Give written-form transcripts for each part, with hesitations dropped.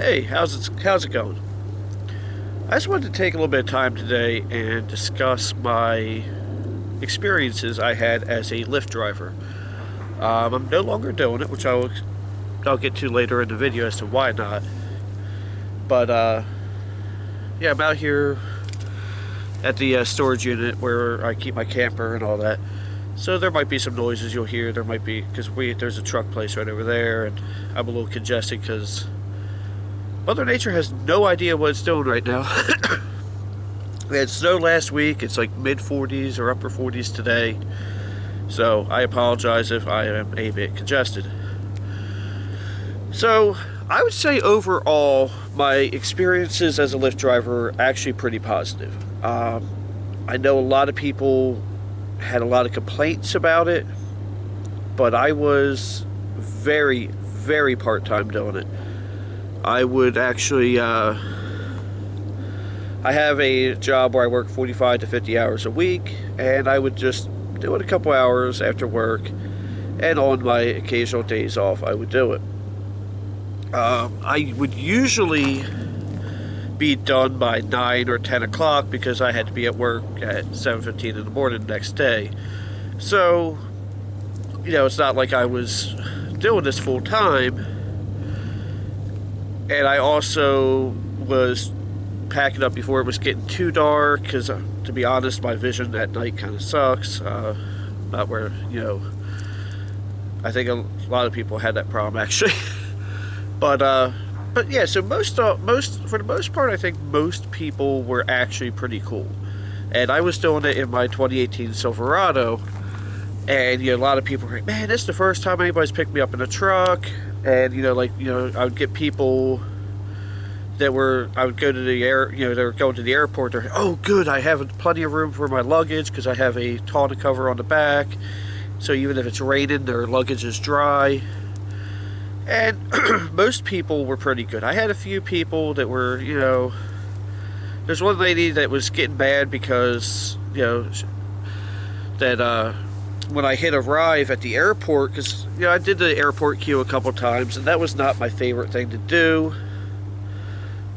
Hey, how's it going? I just wanted to take a little bit of time today and discuss my experiences I had as a Lyft driver. I'm no longer doing it, which I'll get to later in the video as to why not. But yeah, I'm out here at the storage unit where I keep my camper and all that. So there might be some noises you'll hear. There might be because there's a truck place right over there, and I'm a little congested because Mother Nature has no idea what it's doing right now. We had snow last week. It's like mid 40s or upper 40s today. So I apologize if I am a bit congested. So I would say overall, my experiences as a Lyft driver are actually pretty positive. I know a lot of people had a lot of complaints about it, but I was very, very part-time doing it. I would actually, I have a job where I work 45 to 50 hours a week, and I would just do it a couple hours after work, and on my occasional days off, I would do it. I would usually be done by 9 or 10 o'clock because I had to be at work at 7:15 in the morning the next day. So, it's not like I was doing this full time. And I also was packing up before it was getting too dark because, to be honest, my vision at night kind of sucks. Not where, I think a lot of people had that problem actually. But yeah, so most for the most part, I think most people were actually pretty cool. And I was doing it in my 2018 Silverado, and a lot of people were like, "Man, this is the first time anybody's picked me up in a truck." And I would get people that I would go to the they were going to the airport. They're like, "Oh, good, I have plenty of room for my luggage because I have a tonneau cover on the back. So even if it's raining, their luggage is dry." And most people were pretty good. I had a few people that were, there's one lady that was getting mad because, that when I hit arrive at the airport, because, I did the airport queue a couple times, and that was not my favorite thing to do.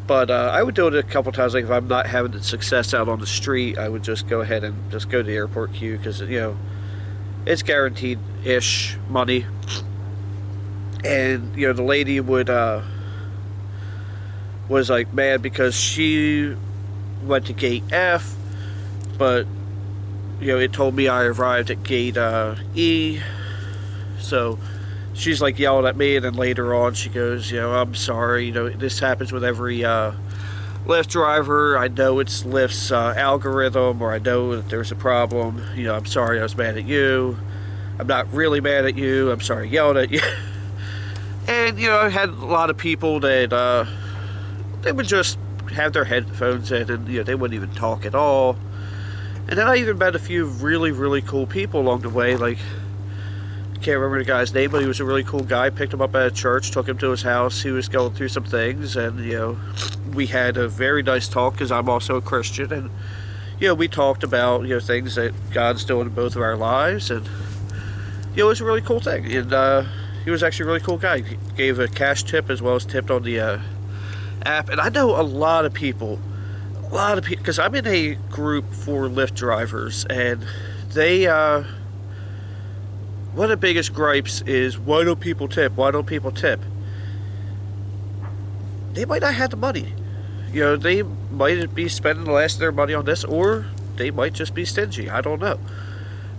But I would do it a couple times, like if I'm not having the success out on the street, I would just go ahead and just go to the airport queue, because, it's guaranteed-ish money. And, the lady was like mad because she went to gate F, but, it told me I arrived at gate E. So she's like yelling at me, and then later on she goes, "I'm sorry, this happens with every Lyft driver. I know it's Lyft's algorithm, or I know that there's a problem. I'm sorry I was mad at you. I'm not really mad at you. I'm sorry I yelled at you." And, I had a lot of people that, they would just have their headphones in and, they wouldn't even talk at all. And then I even met a few really, really cool people along the way. Like, I can't remember the guy's name, but he was a really cool guy. Picked him up at a church, took him to his house. He was going through some things, and, we had a very nice talk because I'm also a Christian. And, we talked about, things that God's doing in both of our lives. And, it was a really cool thing. And, he was actually a really cool guy. He gave a cash tip as well as tipped on the app. And I know a lot of people, because I'm in a group for Lyft drivers, and they, one of the biggest gripes is, why don't people tip? Why don't people tip? They might not have the money. They might be spending the last of their money on this, or they might just be stingy. I don't know.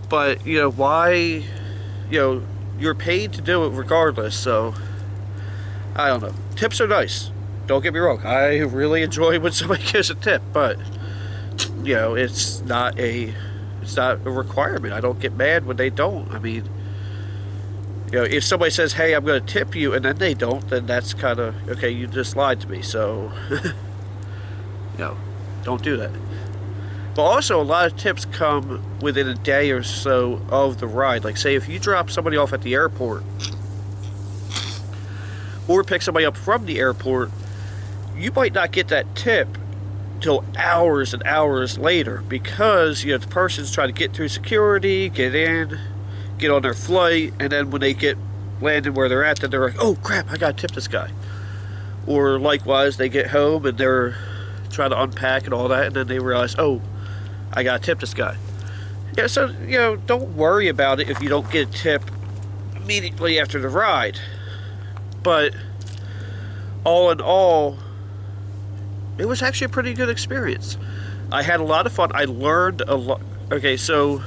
But, why, you're paid to do it regardless, so I don't know. Tips are nice. Don't get me wrong. I really enjoy when somebody gives a tip, but it's not a requirement. I don't get mad when they don't. I mean, if somebody says, "Hey, I'm going to tip you," and then they don't, then that's kind of okay. You just lied to me, so don't do that. But also, a lot of tips come within a day or so of the ride. Like, say, if you drop somebody off at the airport or pick somebody up from the airport, you might not get that tip till hours and hours later because, the person's trying to get through security, get in, get on their flight, and then when they get landed where they're at, then they're like, "Oh, crap, I got to tip this guy." Or likewise, they get home and they're trying to unpack and all that, and then they realize, oh, I gotta tip this guy. Yeah, so, don't worry about it if you don't get a tip immediately after the ride. But all in all, it was actually a pretty good experience. I had a lot of fun. I learned a lot. Okay, so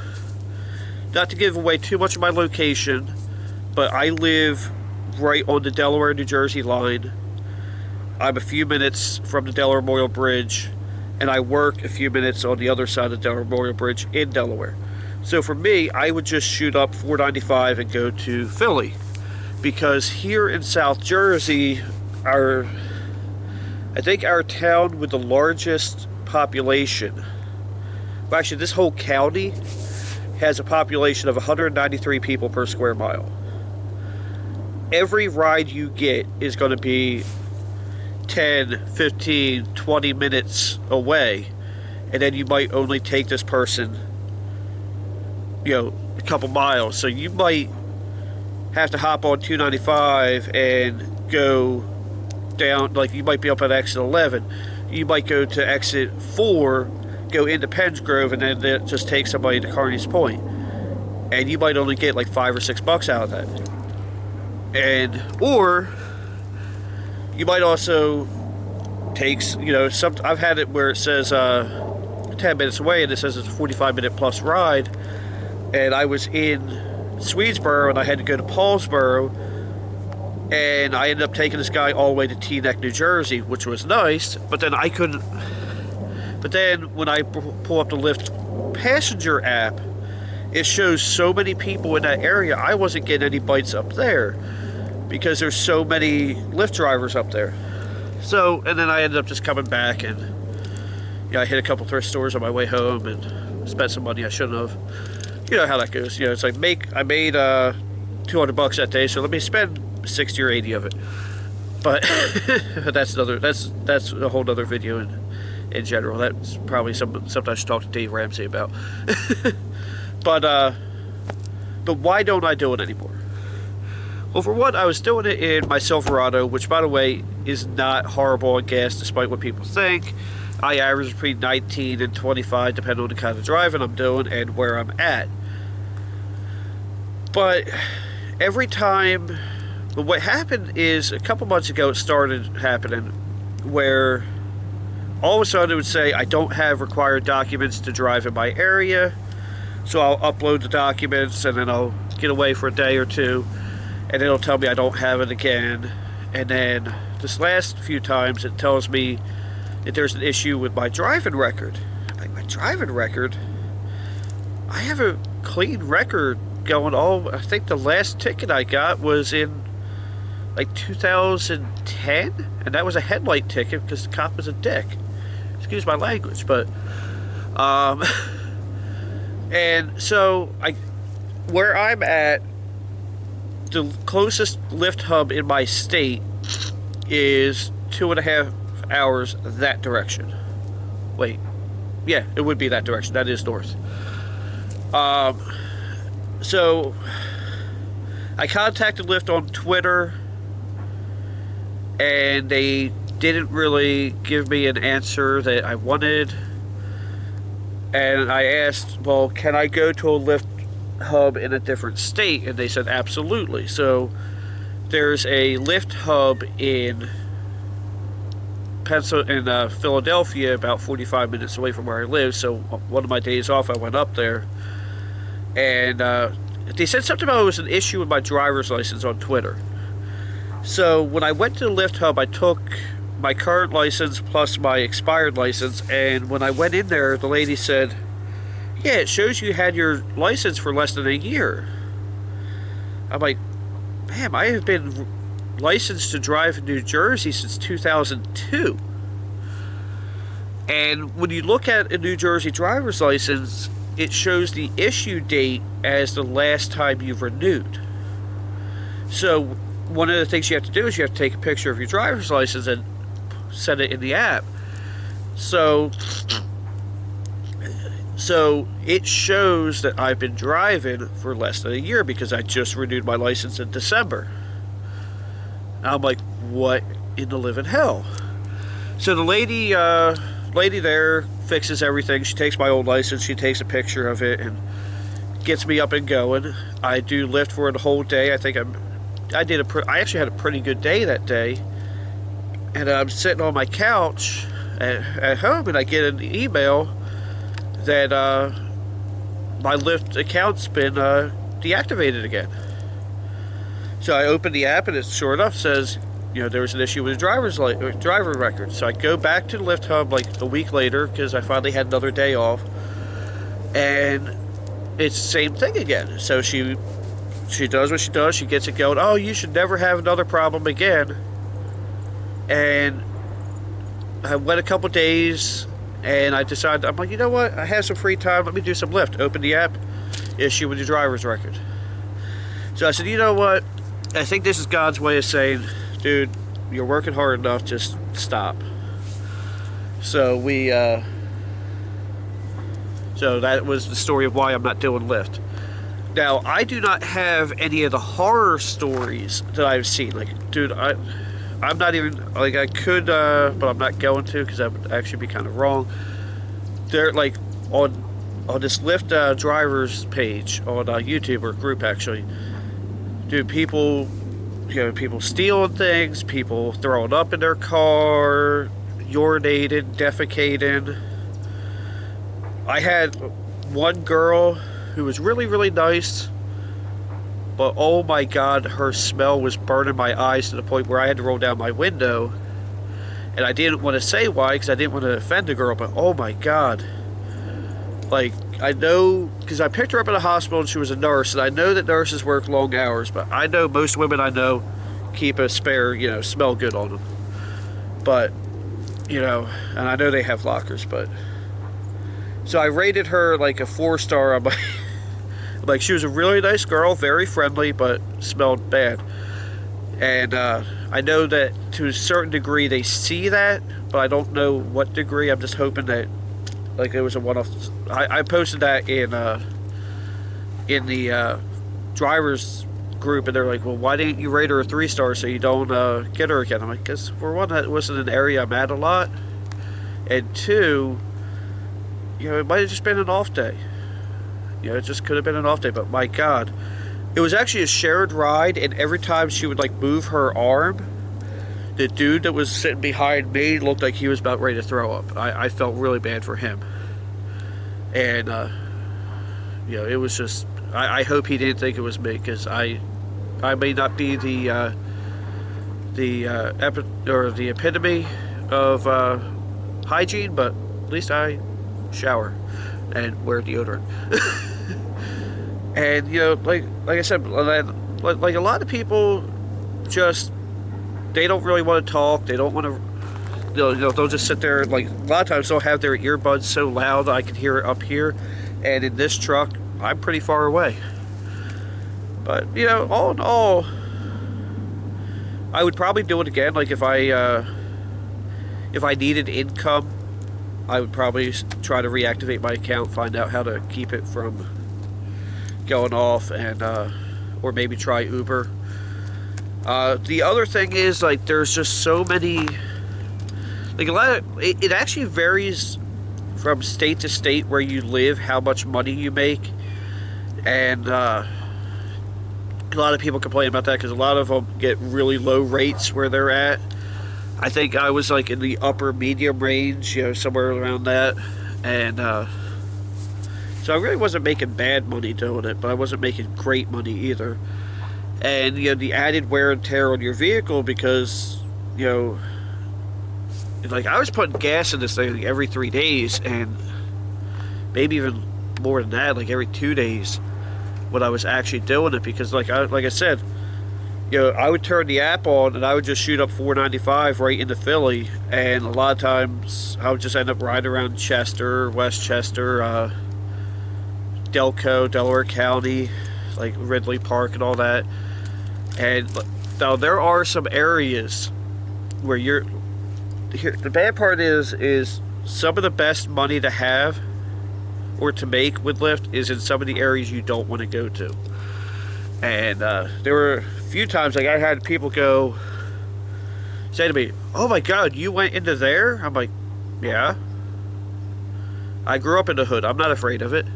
not to give away too much of my location, but I live right on the Delaware-New Jersey line. I'm a few minutes from the Delaware Memorial Bridge, and I work a few minutes on the other side of the Delaware Memorial Bridge in Delaware. So for me, I would just shoot up 495 and go to Philly. Because here in South Jersey, I think our town with the largest population, well, actually this whole county has a population of 193 people per square mile. Every ride you get is going to be 10, 15, 20 minutes away, and then you might only take this person, a couple miles. So you might have to hop on 295 and go down, like you might be up at exit 11. You might go to exit 4, go into Pensgrove, and then just take somebody to Carney's Point. And you might only get like $5 or $6 out of that. Or you might also take, I've had it where it says 10 minutes away and it says it's a 45-minute plus ride. And I was in Swedesboro and I had to go to Paulsboro, and I ended up taking this guy all the way to Teaneck, New Jersey, which was nice. But then I couldn't. But then when I pull up the Lyft passenger app, it shows so many people in that area. I wasn't getting any bites up there because there's so many Lyft drivers up there. So, and then I ended up just coming back, and I hit a couple thrift stores on my way home and spent some money I shouldn't have. You know how that goes. It's like I made $200 that day, so let me spend 60 or 80 of it. But that's a whole other video in general. That's probably something I should talk to Dave Ramsey about. But why don't I do it anymore? Well, for one, I was doing it in my Silverado, which, by the way, is not horrible on gas, despite what people think. I average between 19 and 25, depending on the kind of driving I'm doing and where I'm at. But every time, but what happened is, a couple months ago, it started happening where all of a sudden it would say, I don't have required documents to drive in my area. So I'll upload the documents, and then I'll get away for a day or two, and it'll tell me I don't have it again. And then this last few times it tells me that there's an issue with my driving record. Like, my driving record? I have a clean record going all. I think the last ticket I got was in like 2010, and that was a headlight ticket because the cop was a dick. Excuse my language, but and so where I'm at, the closest Lyft hub in my state is 2.5 hours that direction. Wait, yeah, it would be that direction. That is north. So I contacted Lyft on Twitter, and they didn't really give me an answer that I wanted. And I asked, well, can I go to a Lyft hub in a different state? And they said absolutely. So there's a Lyft hub in Philadelphia, about 45 minutes away from where I live. So one of my days off, I went up there, and they said something about it was an issue with my driver's license on Twitter. So when I went to the Lyft hub, I took my current license plus my expired license, and when I went in there, the lady said, yeah, it shows you had your license for less than a year. I'm like, ma'am, I have been licensed to drive in New Jersey since 2002. And when you look at a New Jersey driver's license, it shows the issue date as the last time you've renewed. So one of the things you have to do is you have to take a picture of your driver's license and send it in the app. So it shows that I've been driving for less than a year because I just renewed my license in December. And I'm like, what in the living hell? So the lady there fixes everything. She takes my old license, she takes a picture of it, and gets me up and going. I do Lyft for the whole day. I actually had a pretty good day that day. And I'm sitting on my couch at home, and I get an email that my Lyft account's been deactivated again. So I open the app, and it sure enough says, there was an issue with the driver record. So I go back to the Lyft hub like a week later, because I finally had another day off, and it's the same thing again. So she does what she does. She gets it going. Oh, you should never have another problem again. And I went a couple days, and I decided, I'm like, you know what? I have some free time. Let me do some Lyft. Open the app, issue with your driver's record. So I said, you know what? I think this is God's way of saying, dude, you're working hard enough. Just stop. So so that was the story of why I'm not doing Lyft. Now, I do not have any of the horror stories that I've seen. Like, dude, I'm not even, like, I could, but I'm not going to, because that would actually be kind of wrong. They're, like, on this Lyft drivers page on YouTube, or group, actually. Dude, people stealing things, people throwing up in their car, urinating, defecating. I had one girl who was really, really nice, but oh my God, her smell was burning my eyes to the point where I had to roll down my window. And I didn't want to say why, because I didn't want to offend the girl, but oh my God. Like, I know, because I picked her up at a hospital and she was a nurse, and I know that nurses work long hours, but I know most women I know keep a spare, smell good on them. But, and I know they have lockers, but. So I rated her like a 4-star on my. Like, she was a really nice girl, very friendly, but smelled bad. And I know that to a certain degree they see that, but I don't know what degree. I'm just hoping that, like, it was a one-off. I posted that in the drivers group, and they're like, well, why didn't you rate her a 3-star so you don't get her again? I'm like, because for one, that wasn't an area I'm at a lot, and two, it might have just been an off day. It just could have been an off day, but my God. It was actually a shared ride, and every time she would, like, move her arm, the dude that was sitting behind me looked like he was about ready to throw up. I felt really bad for him. And, it was just, I hope he didn't think it was me, because I may not be the epitome of hygiene, but at least I shower and wear deodorant. And like I said, like a lot of people just, they don't really want to talk. They don't want to, they'll just sit there. Like, a lot of times they'll have their earbuds so loud I can hear it up here, and in this truck I'm pretty far away. But all in all, I would probably do it again. Like, if I needed income, I would probably try to reactivate my account, find out how to keep it from going off, and or maybe try Uber. The other thing is, like, there's just so many, like, a lot of it actually varies from state to state where you live, how much money you make, and a lot of people complain about that because a lot of them get really low rates where they're at. I think I was like in the upper medium range, somewhere around that, and so I really wasn't making bad money doing it, but I wasn't making great money either. And the added wear and tear on your vehicle, because like, I was putting gas in this thing every 3 days, and maybe even more than that, like every 2 days, when I was actually doing it, because like I said, I would turn the app on and I would just shoot up 495 right into Philly, and a lot of times I would just end up riding around Chester, Westchester, Delco, Delaware County, like Ridley Park and all that. And now there are some areas where the bad part is some of the best money to have or to make with Lyft is in some of the areas you don't want to go to. And there were a few times, like, I had people go, say to me, "Oh my God, you went into there?" I'm like, "Yeah. I grew up in the hood. I'm not afraid of it."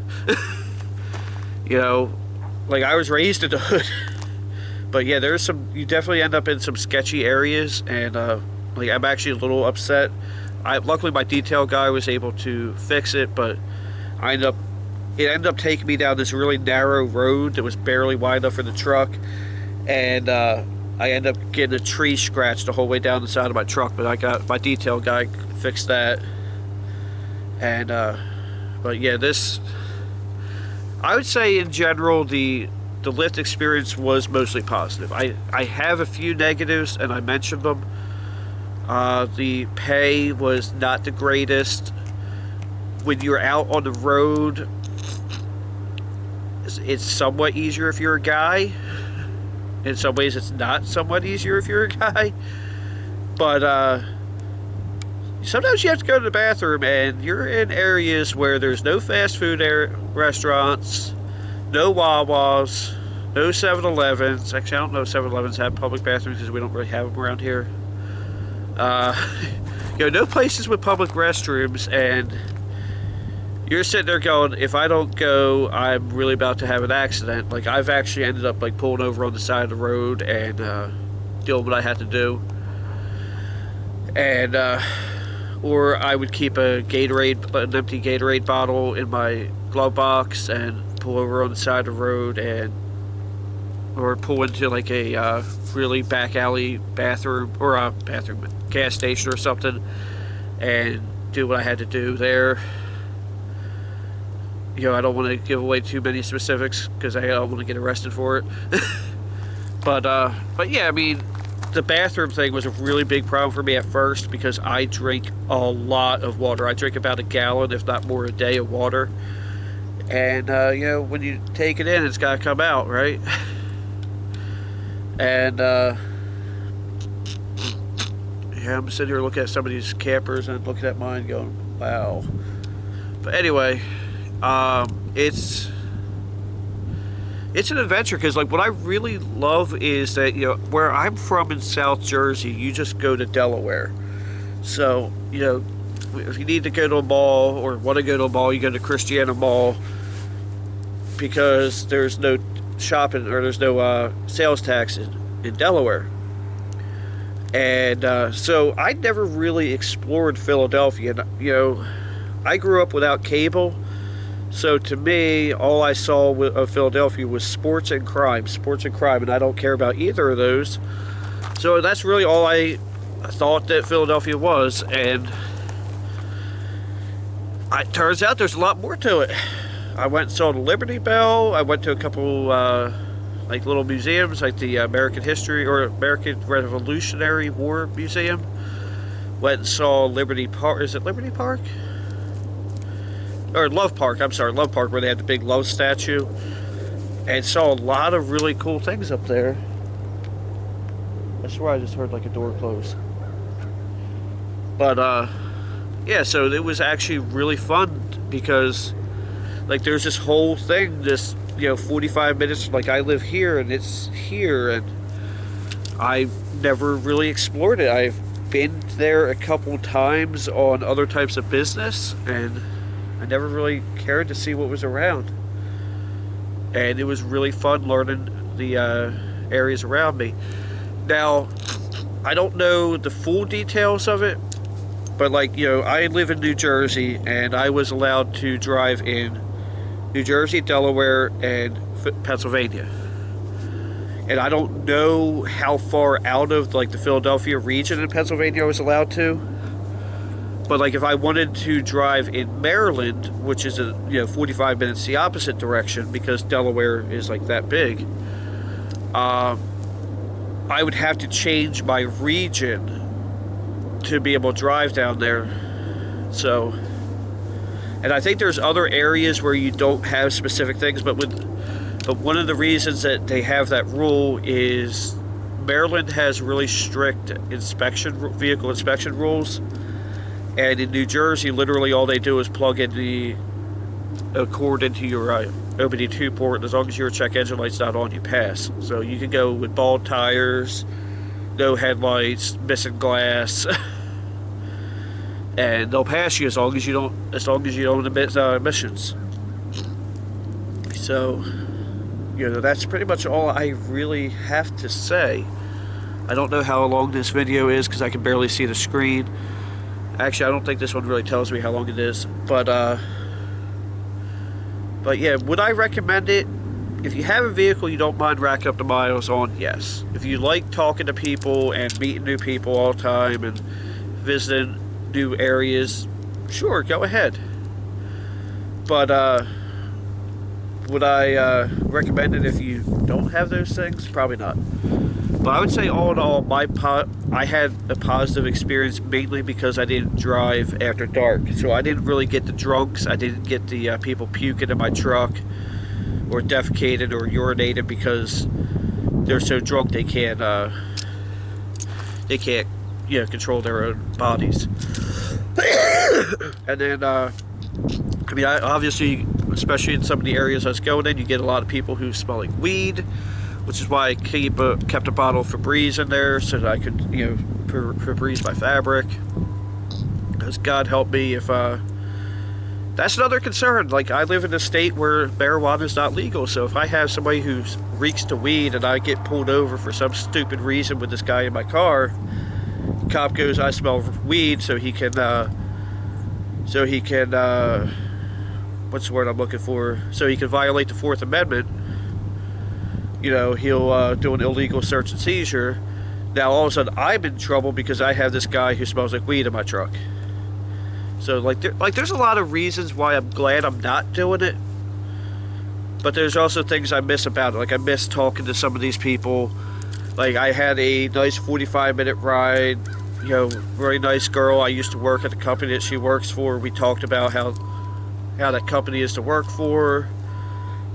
You know, like I was raised in the hood. But yeah, there's some. You definitely end up in some sketchy areas, and like I'm actually a little upset. Luckily my detail guy was able to fix it, but it ended up taking me down this really narrow road that was barely wide enough for the truck, and I ended up getting a tree scratched the whole way down the side of my truck. But I got my detail guy fixed that, and but yeah, I would say in general the Lyft experience was mostly positive. I have a few negatives, and I mentioned them. The pay was not the greatest. When you're out on the road, it's somewhat easier if you're a guy. In some ways, it's not somewhat easier if you're a guy. But sometimes you have to go to the bathroom, and you're in areas where there's no fast food restaurants, no Wawas, no 7-Elevens. Actually, I don't know if 7-Elevens have public bathrooms because we don't really have them around here. No places with public restrooms, and you're sitting there going, if I don't go, I'm really about to have an accident. Like, I've actually ended up, like, pulling over on the side of the road and doing what I had to do. And, or I would keep an empty Gatorade bottle in my glove box and pull over on the side of the road, or pull into, like, a really back alley bathroom, or a gas station or something, and do what I had to do there. I don't want to give away too many specifics because I don't want to get arrested for it. But yeah, I mean, the bathroom thing was a really big problem for me at first because I drink a lot of water. I drink about a gallon, if not more, a day of water. And, when you take it in, it's got to come out, right? And, yeah, I'm sitting here looking at some of these campers and looking at mine going, wow. But anyway, it's an adventure because, like, what I really love is that, where I'm from in South Jersey, you just go to Delaware. So, if you need to go to a mall or want to go to a mall, you go to Christiana Mall because there's no shopping or there's no sales tax in Delaware. And so I never really explored Philadelphia. And, I grew up without cable. So to me, all I saw of Philadelphia was sports and crime, and I don't care about either of those. So that's really all I thought that Philadelphia was, and it turns out there's a lot more to it. I went and saw the Liberty Bell. I went to a couple like little museums, like the American History or American Revolutionary War Museum. Went and saw Liberty Park. Is it Liberty Park? Or Love Park, I'm sorry, Love Park, where they had the big love statue, and saw a lot of really cool things up there. I swear I just heard like a door close. But yeah, so it was actually really fun because, like, there's this whole thing, this 45 minutes. Like, I live here and it's here, and I never really explored it. I've been there a couple times on other types of business, and I never really cared to see what was around. And it was really fun learning the areas around me. Now, I don't know the full details of it, but, like, I live in New Jersey, and I was allowed to drive in New Jersey, Delaware, and Pennsylvania. And I don't know how far out of, like, the Philadelphia region in Pennsylvania I was allowed to. But, like, if I wanted to drive in Maryland, which is 45 minutes the opposite direction because Delaware is, like, that big, I would have to change my region to be able to drive down there. So, and I think there's other areas where you don't have specific things, but one of the reasons that they have that rule is Maryland has really strict vehicle inspection rules. And in New Jersey, literally all they do is plug in a cord into your OBD2 port, and as long as your check engine light's not on, you pass. So you can go with bald tires, no headlights, missing glass, and they'll pass you as long as you don't emit emissions. So, that's pretty much all I really have to say. I don't know how long this video is because I can barely see the screen. Actually, I don't think this one really tells me how long it is. But yeah, would I recommend it? If you have a vehicle you don't mind racking up the miles on, yes. If you like talking to people and meeting new people all the time and visiting new areas, sure, go ahead. But would I recommend it if you don't have those things? Probably not. But I would say all in all, I had a positive experience mainly because I didn't drive after dark. So I didn't really get the drunks. I didn't get the people puking in my truck or defecating or urinating because they're so drunk they can't control their own bodies. And then I obviously, especially in some of the areas I was going in, you get a lot of people who smell like weed, which is why I kept a bottle of Febreze in there so that I could, Febreze my fabric. Because God help me if, that's another concern. Like, I live in a state where marijuana is not legal, so if I have somebody who reeks to weed and I get pulled over for some stupid reason with this guy in my car, cop goes, I smell weed, so he can, what's the word I'm looking for? So he can violate the Fourth Amendment. He'll do an illegal search and seizure. Now all of a sudden I'm in trouble because I have this guy who smells like weed in my truck. So there's a lot of reasons why I'm glad I'm not doing it. But there's also things I miss about it. Like, I miss talking to some of these people. Like, I had a nice 45-minute ride. Very nice girl. I used to work at the company that she works for. We talked about how that company is to work for.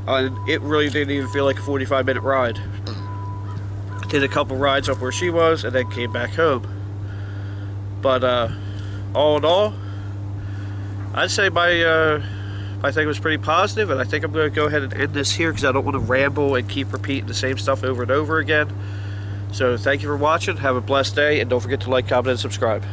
And it really didn't even feel like a 45-minute ride. Did a couple rides up where she was and then came back home. But all in all, I'd say my thing was pretty positive, and I think I'm going to go ahead and end this here because I don't want to ramble and keep repeating the same stuff over and over again. So thank you for watching. Have a blessed day, and don't forget to like, comment, and subscribe.